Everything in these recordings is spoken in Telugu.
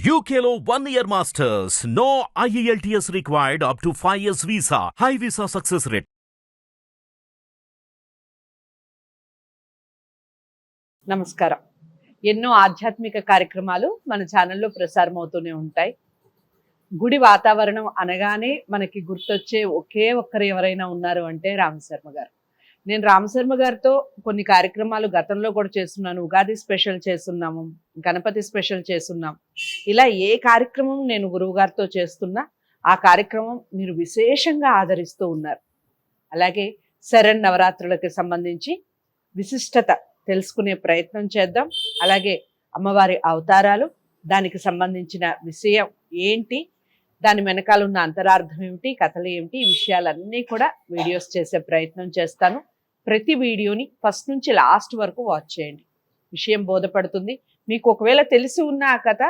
UKLO 1 year masters. No IELTS required up to 5 years visa. High visa success rate. నమస్కారం. ఎన్నో ఆధ్యాత్మిక కార్యక్రమాలు మన ఛానల్లో ప్రసారం అవుతూనే ఉంటాయి. గుడి వాతావరణం అనగానే మనకి గుర్తొచ్చే ఒకే ఒక్కరు ఎవరైనా ఉన్నారు అంటే రామశర్మ గారు. నేను రామశర్మ గారితో కొన్ని కార్యక్రమాలు గతంలో కూడా చేస్తున్నాను. ఉగాది స్పెషల్ చేస్తున్నాము, గణపతి స్పెషల్ చేస్తున్నాం. ఇలా ఏ కార్యక్రమం నేను గురువు గారితో చేస్తున్నా ఆ కార్యక్రమం మీరు విశేషంగా ఆదరిస్తూ ఉన్నారు. అలాగే శరణ్ నవరాత్రులకు సంబంధించి విశిష్టత తెలుసుకునే ప్రయత్నం చేద్దాం. అలాగే అమ్మవారి అవతారాలు, దానికి సంబంధించిన విషయం ఏంటి, దాని వెనకాల ఉన్న అంతరార్థం ఏమిటి, కథలు ఏమిటి, ఈ విషయాలన్నీ కూడా వీడియోస్ చేసే ప్రయత్నం చేస్తాను. ప్రతి వీడియోని ఫస్ట్ నుంచి లాస్ట్ వరకు వాచ్ చేయండి. విషయం బోధపడుతుంది. మీకు ఒకవేళ తెలిసి ఉన్న ఆ కథ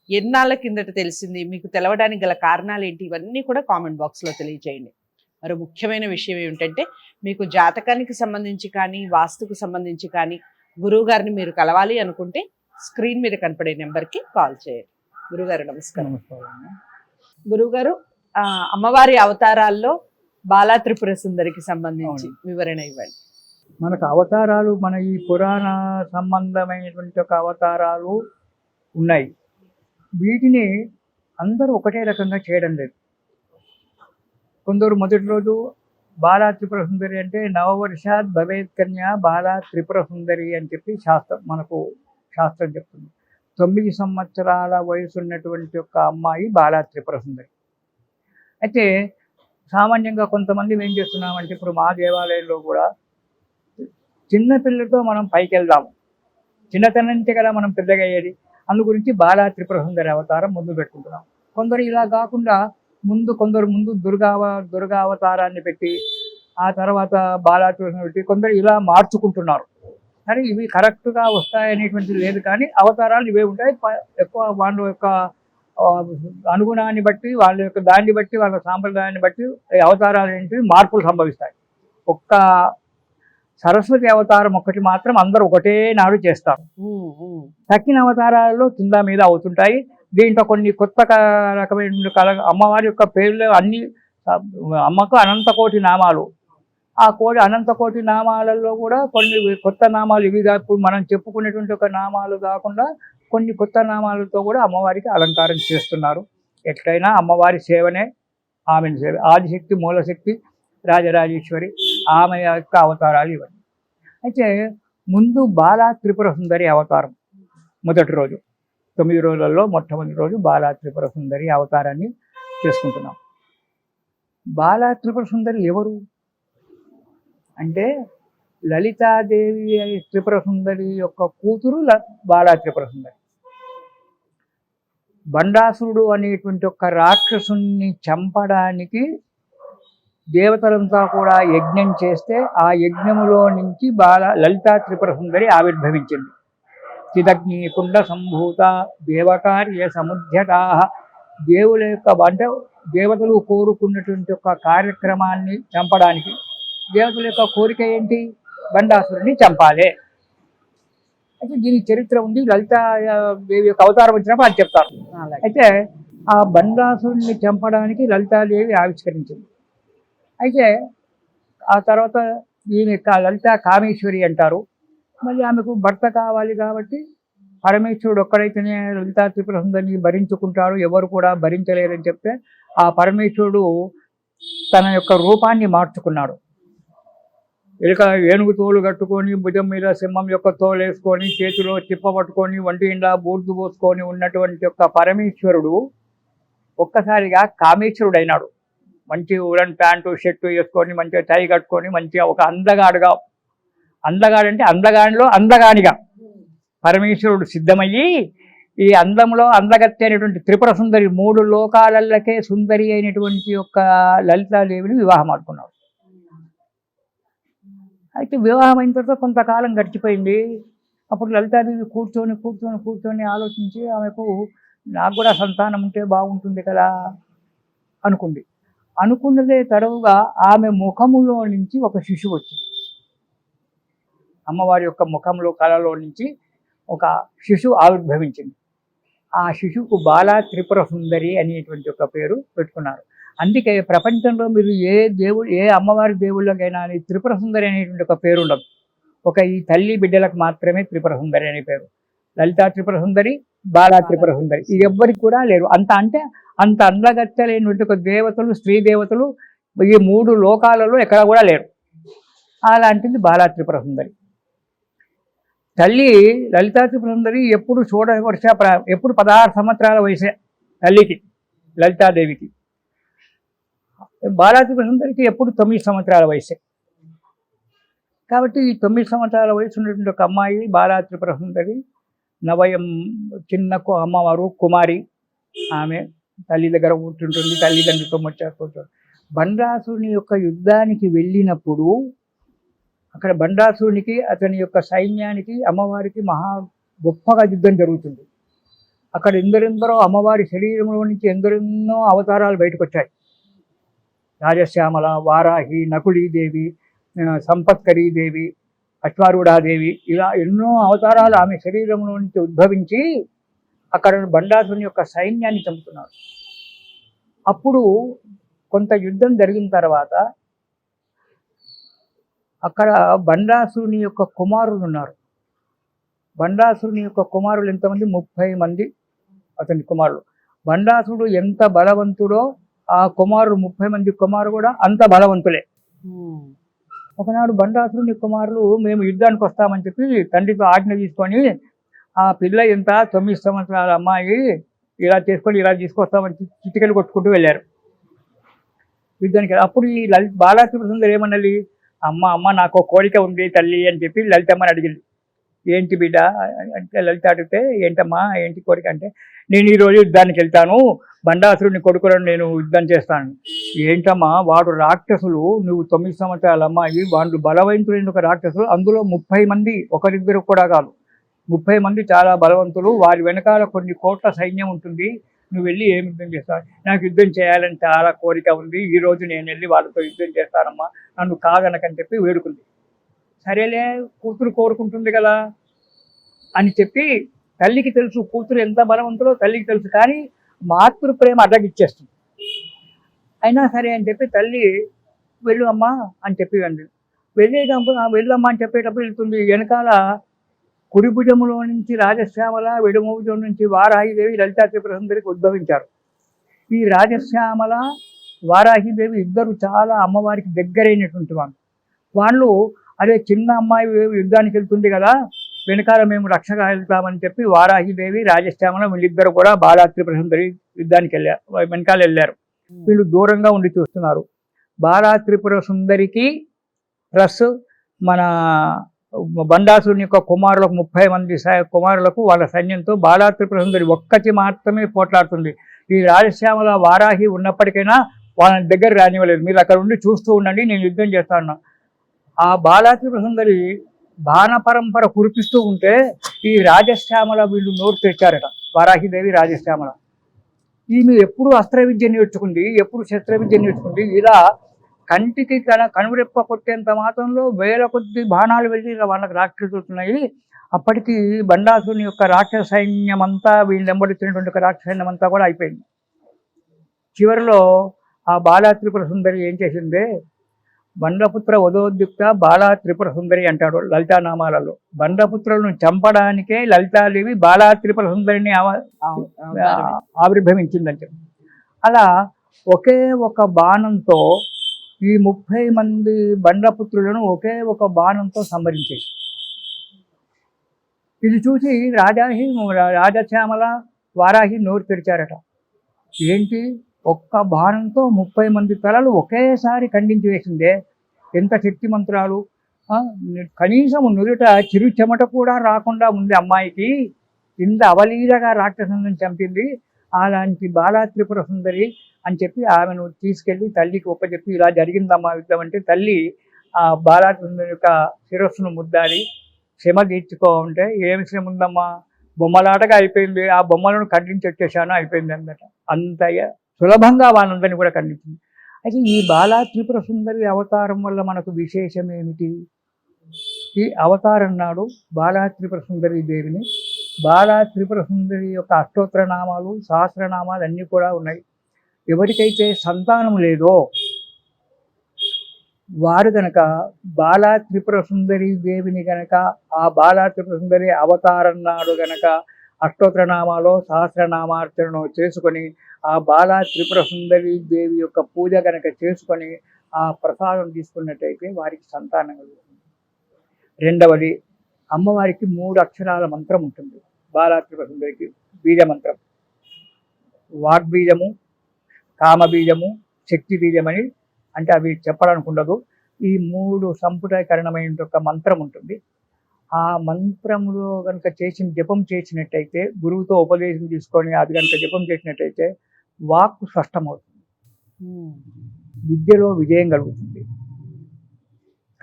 ఎన్నాళ్ళ కిందట తెలిసింది, మీకు తెలవడానికి గల కారణాలు ఏంటి, ఇవన్నీ కూడా కామెంట్ బాక్స్లో తెలియజేయండి. మరో ముఖ్యమైన విషయం ఏమిటంటే, మీకు జాతకానికి సంబంధించి కానీ వాస్తుకు సంబంధించి కానీ గురువు గారిని మీరు కలవాలి అనుకుంటే స్క్రీన్ మీద కనపడే నెంబర్కి కాల్ చేయండి. గురుగారు నమస్కారం. గురువుగారు, అమ్మవారి అవతారాల్లో బాలా త్రిపుర సుందరికి సంబంధించి వివరణ ఇవ్వండి. మనకు అవతారాలు, మన ఈ పురాణ సంబంధమైనటువంటి ఒక అవతారాలు ఉన్నాయి. వీటిని అందరూ ఒకటే రకంగా చేయడం లేదు. కొందరు మొదటి రోజు బాలా త్రిపుర సుందరి అంటే నవవర్షాత్ భవేత్ కన్యా బాలా త్రిపుర సుందరి అని చెప్పి శాస్త్రం చెప్తుంది. 9 సంవత్సరాల వయసు ఉన్నటువంటి ఒక అమ్మాయి బాలా త్రిపుర సుందరి. అయితే సామాన్యంగా కొంతమంది ఏం చేస్తున్నామంటే, ఇప్పుడు మా దేవాలయంలో కూడా చిన్నపిల్లలతో మనం పైకి వెళ్దాము, చిన్నతనం నుంచే కదా మనం పెద్దగా అయ్యేది, అందు గురించి బాలా త్రిపుర సుందరి అవతారం ముందు పెట్టుకుంటున్నాం. కొందరు ఇలా కాకుండా కొందరు ముందు దుర్గా అవతారాన్ని పెట్టి ఆ తర్వాత బాలా త్రిపుర పెట్టి కొందరు ఇలా మార్చుకుంటున్నారు. కానీ ఇవి కరెక్ట్గా వస్తాయనేటువంటిది లేదు. కానీ అవతారాలు ఇవే ఉంటాయి. ఎక్కువ వాళ్ళ యొక్క అనుగుణాన్ని బట్టి, వాళ్ళ యొక్క దాన్ని బట్టి, వాళ్ళ సాంప్రదాయాన్ని బట్టి అవతారాలు ఏంటి మార్పులు సంభవిస్తాయి. ఒక్క సరస్వతి అవతారం ఒక్కటి మాత్రం అందరూ ఒకటే నాడు చేస్తారు. తక్కిన అవతారాలలో కింద మీద అవుతుంటాయి. దీంట్లో కొన్ని కొత్త రకమైన అమ్మవారి యొక్క పేర్లు అన్ని, అమ్మకు అనంతకోటి నామాలు. ఆ అనంతకోటి నామాలలో కూడా కొన్ని కొత్త నామాలు, ఇవిగా ఇప్పుడు మనం చెప్పుకునేటువంటి ఒక నామాలు కాకుండా కొన్ని కొత్త నామాలతో కూడా అమ్మవారికి అలంకారం చేస్తున్నారు. ఎట్లయినా అమ్మవారి సేవనే ఆమెను సేవ. ఆదిశక్తి, మూలశక్తి, రాజరాజేశ్వరి, ఆమె యొక్క అవతారాలు ఇవన్నీ. అయితే ముందు బాలా త్రిపుర సుందరి అవతారం మొదటి రోజు, 9 రోజులలో మొట్టమొదటి రోజు బాలా త్రిపుర సుందరి అవతారాన్ని చేసుకుంటున్నాం. బాలా త్రిపుర సుందరి ఎవరు అంటే, లలితాదేవి త్రిపుర సుందరి యొక్క కూతురు బాలా త్రిపుర సుందరి. బండాసురుడు అనేటువంటి ఒక రాక్షసుని చంపడానికి దేవతలంతా కూడా యజ్ఞం చేస్తే ఆ యజ్ఞములో నుంచి లలితా త్రిపుర సుందరి ఆవిర్భవించింది. చిదగ్ని కుండ సంభూత దేవకార్య సముద్యతా. దేవుల యొక్క అంటే దేవతలు కోరుకున్నటువంటి ఒక కార్యక్రమాన్ని చంపడానికి, దేవతల యొక్క కోరిక ఏంటి, బండాసురుడిని చంపాలి. అయితే దీనికి చరిత్ర ఉంది. లలితా దేవి యొక్క అవతారం వచ్చినప్పుడు అది చెప్తారు. అయితే ఆ బండాసురుడిని చంపడానికి లలితాదేవి ఆవిష్కరించింది. అయితే ఆ తర్వాత ఈమె లలితా కామేశ్వరి అంటారు. మళ్ళీ ఆమెకు భర్త కావాలి కాబట్టి పరమేశ్వరుడు ఒక్కడైతేనే లలితా త్రిపుర సుందరిని భరించుకుంటాడు, ఎవరు కూడా భరించలేరని చెప్తే ఆ పరమేశ్వరుడు తన యొక్క రూపాన్ని మార్చుకున్నాడు. ఏనుగు తోలు కట్టుకొని, భుజం మీద సింహం యొక్క తోలు వేసుకొని, చేతిలో తిప్పబట్టుకొని, వంటి ఇండా బూర్దు పోసుకొని ఉన్నటువంటి యొక్క పరమేశ్వరుడు ఒక్కసారిగా కామేశ్వరుడు అయినాడు. మంచి ఉలన్ ప్యాంటు షర్టు వేసుకొని, మంచిగా టై కట్టుకొని, మంచిగా ఒక అందగాడంటే అందగానిలో అందగానిగా పరమేశ్వరుడు సిద్ధమయ్యి, ఈ అందంలో అందగత్తె అయినటువంటి త్రిపుర సుందరి, 3 లోకాలకే సుందరి అయినటువంటి యొక్క లలితాదేవిని వివాహం ఆడుకున్నాడు. అయితే వివాహం అయిన తర్వాత కొంతకాలం గడిచిపోయింది. అప్పుడు లలితాదేవి కూర్చొని ఆలోచించి, ఆమెకు నాకు కూడా సంతానం ఉంటే బాగుంటుంది కదా అనుకున్నదే తరువుగా ఆమె ముఖములో నుంచి ఒక శిశువు వచ్చింది. అమ్మవారి యొక్క ముఖంలో కళలో నుంచి ఒక శిశువు ఆవిర్భవించింది. ఆ శిశువుకు బాలా త్రిపుర సుందరి అనేటువంటి ఒక పేరు పెట్టుకున్నారు. అందుకే ప్రపంచంలో మీరు ఏ అమ్మవారి దేవుళ్ళకైనా త్రిపుర సుందరి అనేటువంటి ఒక పేరు ఉండదు. ఒక ఈ తల్లి బిడ్డలకు మాత్రమే త్రిపుర సుందరి అనే పేరు. లలితా త్రిపుర సుందరి, బాలా త్రిపుర సుందరి, ఇది ఎవ్వరికి కూడా లేరు. అంత అందగత్తలేనటువంటి ఒక దేవతలు, స్త్రీ దేవతలు ఈ 3 లోకాలలో ఎక్కడ కూడా లేరు. అలాంటిది బాలా త్రిపుర సుందరి. తల్లి లలితా త్రిపుర సుందరి ఎప్పుడు ఎప్పుడు 16 సంవత్సరాల వయసే తల్లికి, లలితాదేవికి. బాలా త్రిపుర సుందరికి ఎప్పుడు 9 సంవత్సరాల వయసే. కాబట్టి ఈ 9 సంవత్సరాల వయసు ఉన్నటువంటి ఒక అమ్మాయి బాలా త్రిపుర సుందరి, నవయం చిన్న అమ్మవారు కుమారి. ఆమె తల్లి దగ్గర కూర్చుంటుంది, తల్లిదండ్రులతో కూర్చుంటుంది. బండాసురుని యొక్క యుద్ధానికి వెళ్ళినప్పుడు అక్కడ బండాసురునికి, అతని యొక్క సైన్యానికి, అమ్మవారికి గొప్పగా యుద్ధం జరుగుతుంది. అక్కడ ఎందరెందరో అమ్మవారి శరీరంలో నుంచి ఎందరెన్నో అవతారాలు బయటకు వచ్చాయి. రాజశ్యామల, వారాహి, నకుళీదేవి, సంపత్కరీదేవి, అశ్వారూఢాదేవి, ఇలా ఎన్నో అవతారాలు ఆమె శరీరంలో నుంచి ఉద్భవించి అక్కడ బండాసురుని యొక్క సైన్యాన్ని చంపుతున్నారు. అప్పుడు కొంత యుద్ధం జరిగిన తర్వాత అక్కడ బండాసురుని యొక్క కుమారులు ఉన్నారు. బండాసురుని యొక్క కుమారులు ఎంతమంది? 30 మంది అతని కుమారులు. బండాసురుడు ఎంత బలవంతుడో ఆ కుమారుడు 30 మంది కుమారులు కూడా అంత బలవంతులే. ఒకనాడు బండాసురుని కుమారులు మేము యుద్ధానికి వస్తామని చెప్పి తండ్రితో ఆజ్ఞ తీసుకొని, ఆ పిల్ల ఎంత 9 సంవత్సరాల అమ్మాయి ఇలా చేసుకొని ఇలా తీసుకొస్తామని చిటికలు కొట్టుకుంటూ వెళ్ళారు యుద్ధానికి. అప్పుడు ఈ బాలా త్రిపుర సుందరి ఏమన్నది, అమ్మ నాకు కోరిక ఉంది తల్లి అని చెప్పి లలితమ్మని అడిగింది. ఏంటి బిడ్డ అంటే లలిత అడిగితే, ఏంటమ్మా ఏంటి కోరిక అంటే, నేను ఈరోజు యుద్ధానికి వెళ్తాను, బండాసురుని కొడుకులను నేను యుద్ధం చేస్తాను. ఏంటమ్మా వాడు రాక్షసులు, నువ్వు 9 సంవత్సరాల అమ్మాయి, వాళ్ళు బలవంతులైన ఒక రాక్షసులు, అందులో 30 మంది, ఒకరిద్దరు కూడా కాదు 30 మంది చాలా బలవంతులు, వారి వెనకాల కొన్ని కోట్ల సైన్యం ఉంటుంది, నువ్వు వెళ్ళి ఏం యుద్ధం చేస్తావు? నాకు యుద్ధం చేయాలని చాలా కోరిక ఉంది, ఈరోజు నేను వెళ్ళి వాళ్ళతో యుద్ధం చేస్తానమ్మా, నన్ను కాదనకని చెప్పి వేడుకుంది. సరేలే కూతురు కోరుకుంటుంది కదా అని చెప్పి, తల్లికి తెలుసు కూతురు ఎంత బలవంతులో తల్లికి తెలుసు, కానీ మాతృ ప్రేమ అడ్డగిచ్చేస్తుంది. అయినా సరే అని చెప్పి తల్లి వెళ్ళు అమ్మా అని చెప్పి వెళ్ళమ్మా అని చెప్పేటప్పుడు వెళ్తుంది. వెనకాల కుడి భుజములో నుంచి రాజశ్యామల, ఎడమ భుజం నుంచి వారాహిదేవి లలితా త్రిపుర సుందరికి ఉద్భవించారు. ఈ రాజశ్యామల, వారాహిదేవి ఇద్దరు చాలా అమ్మవారికి దగ్గరైనటువంటి వాళ్ళు అదే చిన్న అమ్మాయి యుద్ధానికి వెళ్తుంది కదా, వెనకాల మేము రక్షగా వెళ్తామని చెప్పి వారాహిదేవి, రాజశ్యామల వీళ్ళిద్దరు కూడా బాలా త్రిపుర సుందరి యుద్ధానికి వెనకాల వెళ్ళారు. వీళ్ళు దూరంగా ఉండి చూస్తున్నారు. బాలా త్రిపుర సుందరికి ప్లస్ మన బండాసురుని యొక్క కుమారులకు 30 మంది కుమారులకు వాళ్ళ సైన్యంతో బాలా త్రిపుర సుందరి ఒక్కటి మాత్రమే పోట్లాడుతుంది. ఈ రాజశ్యామల, వారాహి ఉన్నప్పటికైనా వాళ్ళని దగ్గర రానివ్వలేదు. మీరు అక్కడ ఉండి చూస్తూ ఉండండి, నేను యుద్ధం చేస్తాను. ఆ బాలా త్రిపుర సుందరి బాణ పరంపర కురిపిస్తూ ఉంటే ఈ రాజశ్యామల వీళ్ళు నోరు తెచ్చారట. వారాహిదేవి, రాజశ్యామల ఈమె ఎప్పుడు అస్త్ర విద్య నేర్చుకుంది, ఎప్పుడు శస్త్ర విద్య నేర్చుకుంది. ఇలా కంటికి కనురెప్ప కొట్టేంత మాత్రంలో వేల కొద్ది బాణాలు వెళ్ళి వాళ్ళకి రాక్షసులున్నాయి. అప్పటికి బండాసుని యొక్క రాక్షస సైన్యం అంతా, వీళ్ళు వెంబడించినటువంటి ఒక రాక్షస సైన్యం అంతా కూడా అయిపోయింది. చివరిలో ఆ బాలా త్రిపుర సుందరి ఏం చేసిందే, బండపుత్ర వధోద్యుక్త బాలా త్రిపుర సుందరి అంటాడు లలితానామాలలో. బండపుత్రులను చంపడానికే లలితాదేవి బాలా త్రిపుర సుందరిని ఆవిర్భవించిందంటే. అలా ఒకే ఒక బాణంతో ఈ 30 మంది బండపుత్రులను ఒకే ఒక బాణంతో సంహరించేసి, ఇది చూసి రాజశ్యామల, వారాహి నోరు తెరిచారట. ఏంటి, ఒక్క బాణంతో 30 మంది తలలు ఒకేసారి ఖండించి వేసిందే, ఎంత శక్తిమంతురాలు! కనీసం నుదుట చిరు చెమట కూడా రాకుండా ఉంది అమ్మాయికి, ఇంత అవలీలగా రాక్షసుని చంపింది. అలాంటి బాలా త్రిపుర సుందరి అని చెప్పి ఆమెను తీసుకెళ్ళి తల్లికి ఒప్పచెప్పి, ఇలా జరిగిందమ్మా యుద్ధం అంటే, తల్లి ఆ బాలా సుందరి యొక్క శిరస్సును ముద్దాడి శ్రమ తీర్చుకోమంటే, ఏమి శ్రమ ఉందమ్మా, బొమ్మలాటగా అయిపోయింది, ఆ బొమ్మలను ఖండించి వచ్చేసాను అయిపోయింది అందట. అంత సులభంగా వాళ్ళందరినీ కూడా ఖండించింది. అయితే ఈ బాలా త్రిపుర సుందరి అవతారం వల్ల మనకు విశేషం ఏమిటి? ఈ అవతారం నాడు బాలా త్రిపుర సుందరి దేవిని బాలా త్రిపుర సుందరి యొక్క అష్టోత్తర నామాలు సహస్రనామాలు అన్నీ కూడా ఉన్నాయి. ఎవరికైతే సంతానం లేదో వారు గనక బాలా త్రిపుర సుందరి దేవిని గనక ఆ బాలా త్రిపుర సుందరి అవతారం నాడు గనక అష్టోత్తర నామాలో సహస్రనామార్చనను చేసుకొని ఆ బాలా త్రిపుర సుందరి దేవి యొక్క పూజ గనక చేసుకొని ఆ ప్రసాదం తీసుకున్నట్టయితే వారికి సంతానం కలుగుతుంది. రెండవది, అమ్మవారికి 3 అక్షరాల మంత్రం ఉంటుంది. బాలా త్రిపుర సుందరికి బీజ మంత్రం, వాగ్బీజము, కామబీజము, శక్తి బీజమని, అంటే అవి చెప్పడానికి ఉండదు. ఈ 3 సంపుటీకరణమైన ఒక మంత్రం ఉంటుంది. ఆ మంత్రంలో కనుక జపం చేసినట్టయితే, గురువుతో ఉపదేశం తీసుకొని అది కనుక జపం చేసినట్టయితే వాక్కు స్పష్టమవుతుంది, విద్యలో విజయం కలుగుతుంది.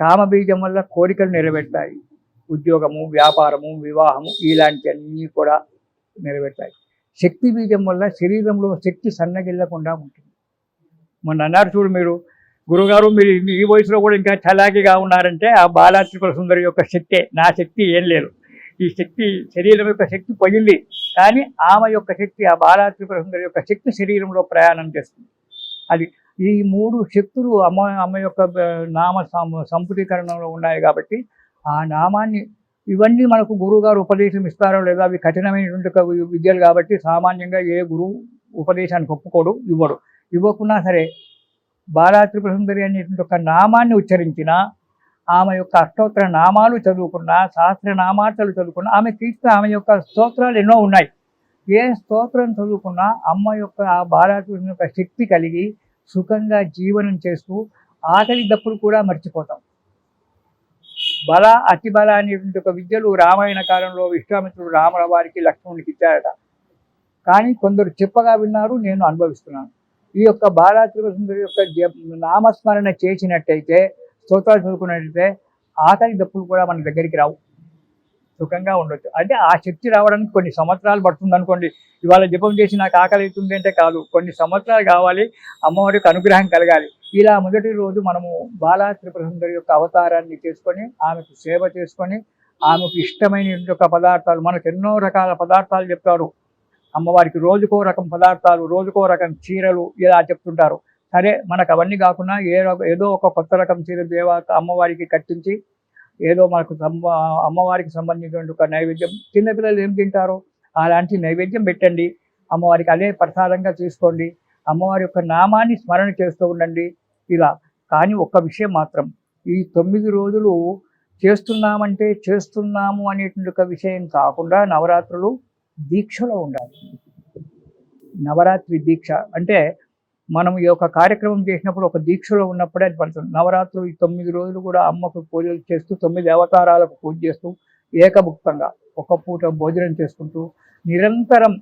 కామబీజం వల్ల కోరికలు నెరవేరుతాయి, ఉద్యోగము, వ్యాపారము, వివాహము ఇలాంటివన్నీ కూడా నెరవేరుతాయి. శక్తి బీజం వల్ల శరీరంలో శక్తి సన్నగిల్లకుండా ఉంటుంది. మొన్న అన్నారు చూడు మీరు, గురుగారు మీరు ఈ వయసులో కూడా ఇంకా చలాకీగా ఉన్నారంటే ఆ బాలా త్రిపుర సుందరి యొక్క శక్తే, నా శక్తి ఏం లేదు. ఈ శక్తి శరీరం యొక్క శక్తి పోయింది, కానీ ఆమె యొక్క శక్తి, ఆ బాలా త్రిపుర సుందరి యొక్క శక్తి శరీరంలో ప్రయాణం చేస్తుంది. అది ఈ 3 శక్తులు అమ్మ యొక్క నామ సంపుటీకరణలో ఉన్నాయి కాబట్టి ఆ నామాన్ని, ఇవన్నీ మనకు గురువుగారు ఉపదేశం ఇస్తారో లేదా, అవి కఠినమైనటువంటి విద్యలు కాబట్టి సామాన్యంగా ఏ గురువు ఉపదేశానికి ఒప్పుకోడు, ఇవ్వకున్నా సరే బాలా త్రిపుర సుందరి అనేటువంటి ఒక నామాన్ని ఉచ్చరించిన, ఆమె యొక్క అష్టోత్తర నామాలు చదువుకున్నా, సహస్రనామార్తలు చదువుకున్నా, ఆమె యొక్క స్తోత్రాలు ఎన్నో ఉన్నాయి. ఏ స్తోత్రం చదువుకున్నా అమ్మ యొక్క ఆ బాలా త్రిపుర యొక్క శక్తి కలిగి సుఖంగా జీవనం చేస్తూ ఆకలి దప్పులు కూడా మర్చిపోతాం. బల అతి బల అనేటువంటి ఒక విద్యలు రామాయణ కాలంలో విశ్వామిత్రుడు రాముల వారికి లక్ష్మణునికి ఇచ్చారట. కానీ కొందరు చెప్పగా విన్నారు, నేను అనుభవిస్తున్నాను. ఈ యొక్క బాలా త్రిపుర సుందరి యొక్క నామస్మరణ చేసినట్టయితే, స్తోత్రాలు చదువుకున్నట్టయితే ఆకలి దప్పులు కూడా మన దగ్గరికి రావు, సుఖంగా ఉండొచ్చు. అంటే ఆ శక్తి రావడానికి కొన్ని సంవత్సరాలు పడుతుంది అనుకోండి. ఇవాళ జపం చేసి నాకు ఆకలి అవుతుంది అంటే కాదు, కొన్ని సంవత్సరాలు కావాలి, అమ్మవారికి అనుగ్రహం కలగాలి. ఇలా మొదటి రోజు మనము బాలా త్రిపుర సుందరి యొక్క అవతారాన్ని చేసుకొని ఆమెకు సేవ చేసుకొని ఆమెకు ఇష్టమైన పదార్థాలు, మనకు ఎన్నో రకాల పదార్థాలు చెప్తారు అమ్మవారికి. రోజుకో రకం పదార్థాలు, రోజుకో రకం చీరలు ఇలా చెప్తుంటారు. సరే, మనకు అవన్నీ కాకుండా ఏదో ఒక కొత్త రకం చీర అమ్మవారికి కట్టించి ఏదో మనకు అమ్మవారికి సంబంధించినటువంటి ఒక నైవేద్యం, చిన్నపిల్లలు ఏం తింటారో అలాంటి నైవేద్యం పెట్టండి, అమ్మవారికి అదే ప్రసాదంగా తీసుకోండి, అమ్మవారి యొక్క నామాన్ని స్మరణ చేస్తూ ఉండండి ఇలా. కానీ ఒక్క విషయం మాత్రం, ఈ 9 రోజులు చేస్తున్నామంటే చేస్తున్నాము అనేటువంటి ఒక విషయం కాకుండా నవరాత్రులు దీక్షలో ఉండాలి. నవరాత్రి దీక్ష అంటే మనం ఈ యొక్క కార్యక్రమం చేసినప్పుడు ఒక దీక్షలో ఉన్నప్పుడే అది పడుతుంది. నవరాత్రులు ఈ 9 రోజులు కూడా అమ్మకు పూజలు చేస్తూ, 9 అవతారాలకు పూజ చేస్తూ, ఏకభుక్తంగా ఒక పూట భోజనం చేసుకుంటూ నిరంతరం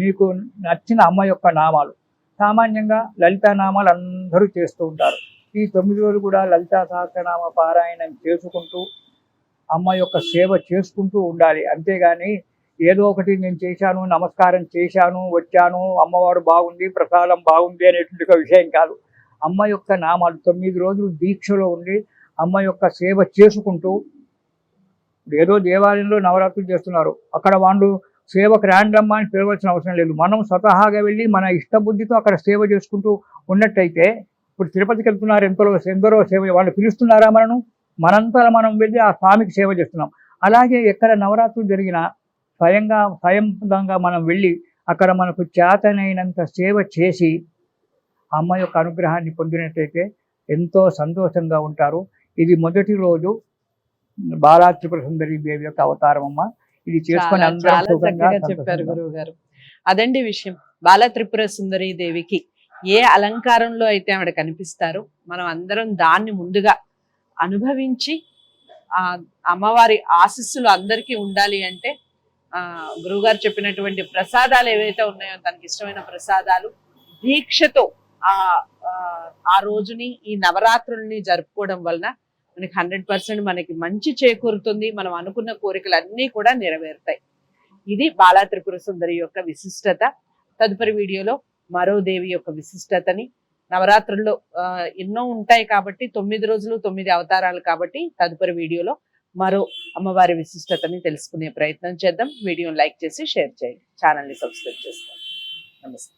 మీకు నచ్చిన అమ్మ యొక్క నామాలు, సామాన్యంగా లలితా నామాలు అందరూ చేస్తూ ఉంటారు. ఈ 9 రోజులు కూడా లలితా సహస్రనామ పారాయణం చేసుకుంటూ అమ్మ యొక్క సేవ చేసుకుంటూ ఉండాలి. అంతేగాని ఏదో ఒకటి నేను చేశాను, నమస్కారం చేశాను, వచ్చాను, అమ్మవారు బాగుంది, ప్రసాదం బాగుంది అనేటువంటి విషయం కాదు. అమ్మ యొక్క నామాలు 9 రోజులు దీక్షలో ఉండి అమ్మ యొక్క సేవ చేసుకుంటూ, ఏదో దేవాలయంలో నవరాత్రులు చేస్తున్నారు, అక్కడ వాళ్ళు సేవకు రాండమ్మా అని పిలవాల్సిన అవసరం లేదు. మనం స్వతహాగా వెళ్ళి మన ఇష్టబుద్ధితో అక్కడ సేవ చేసుకుంటూ ఉన్నట్టయితే, ఇప్పుడు తిరుపతికి వెళ్తున్నారు, ఎందరో సేవ, వాళ్ళు పిలుస్తున్నారా మనను? మనంతా మనం వెళ్ళి ఆ స్వామికి సేవ చేస్తున్నాం. అలాగే ఎక్కడ నవరాత్రులు జరిగినా స్వయంగా మనం వెళ్ళి అక్కడ మనకు చేతనైనంత సేవ చేసి అమ్మ యొక్క అనుగ్రహాన్ని పొందినట్టయితే ఎంతో సంతోషంగా ఉంటారు. ఇది మొదటి రోజు బాలా త్రిపుర సుందరి దేవి యొక్క అవతారం అమ్మ. ఇది చేసుకొని అందరూ చెప్పారు గురువు గారు. అదండి విషయం. బాలా త్రిపుర సుందరి దేవికి ఏ అలంకారంలో అయితే ఆవిడ కనిపిస్తారో మనం అందరం దాన్ని ముందుగా అనుభవించి ఆ అమ్మవారి ఆశీస్సులు అందరికీ ఉండాలి అంటే గురువుగారు చెప్పినటువంటి ప్రసాదాలు ఏవైతే ఉన్నాయో, తనకి ఇష్టమైన ప్రసాదాలు దీక్షతో ఆ రోజుని, ఈ నవరాత్రుల్ని జరుపుకోవడం వలన మనకి 100% మనకి మంచి చేకూరుతుంది. మనం అనుకున్న కోరికలు అన్నీ కూడా నెరవేరుతాయి. ఇది బాలా త్రిపుర సుందరి యొక్క విశిష్టత. తదుపరి వీడియోలో మరో దేవి యొక్క విశిష్టతని, నవరాత్రుల్లో ఎన్నో ఉంటాయి కాబట్టి 9 రోజులు 9 అవతారాలు కాబట్టి తదుపరి వీడియోలో మరో అమ్మవారి విశిష్టతని తెలుసుకునే ప్రయత్నం చేద్దాం. వీడియోని లైక్ చేసి షేర్ చేయండి, ఛానల్ని సబ్స్క్రైబ్ చేసుకోండి. నమస్తే.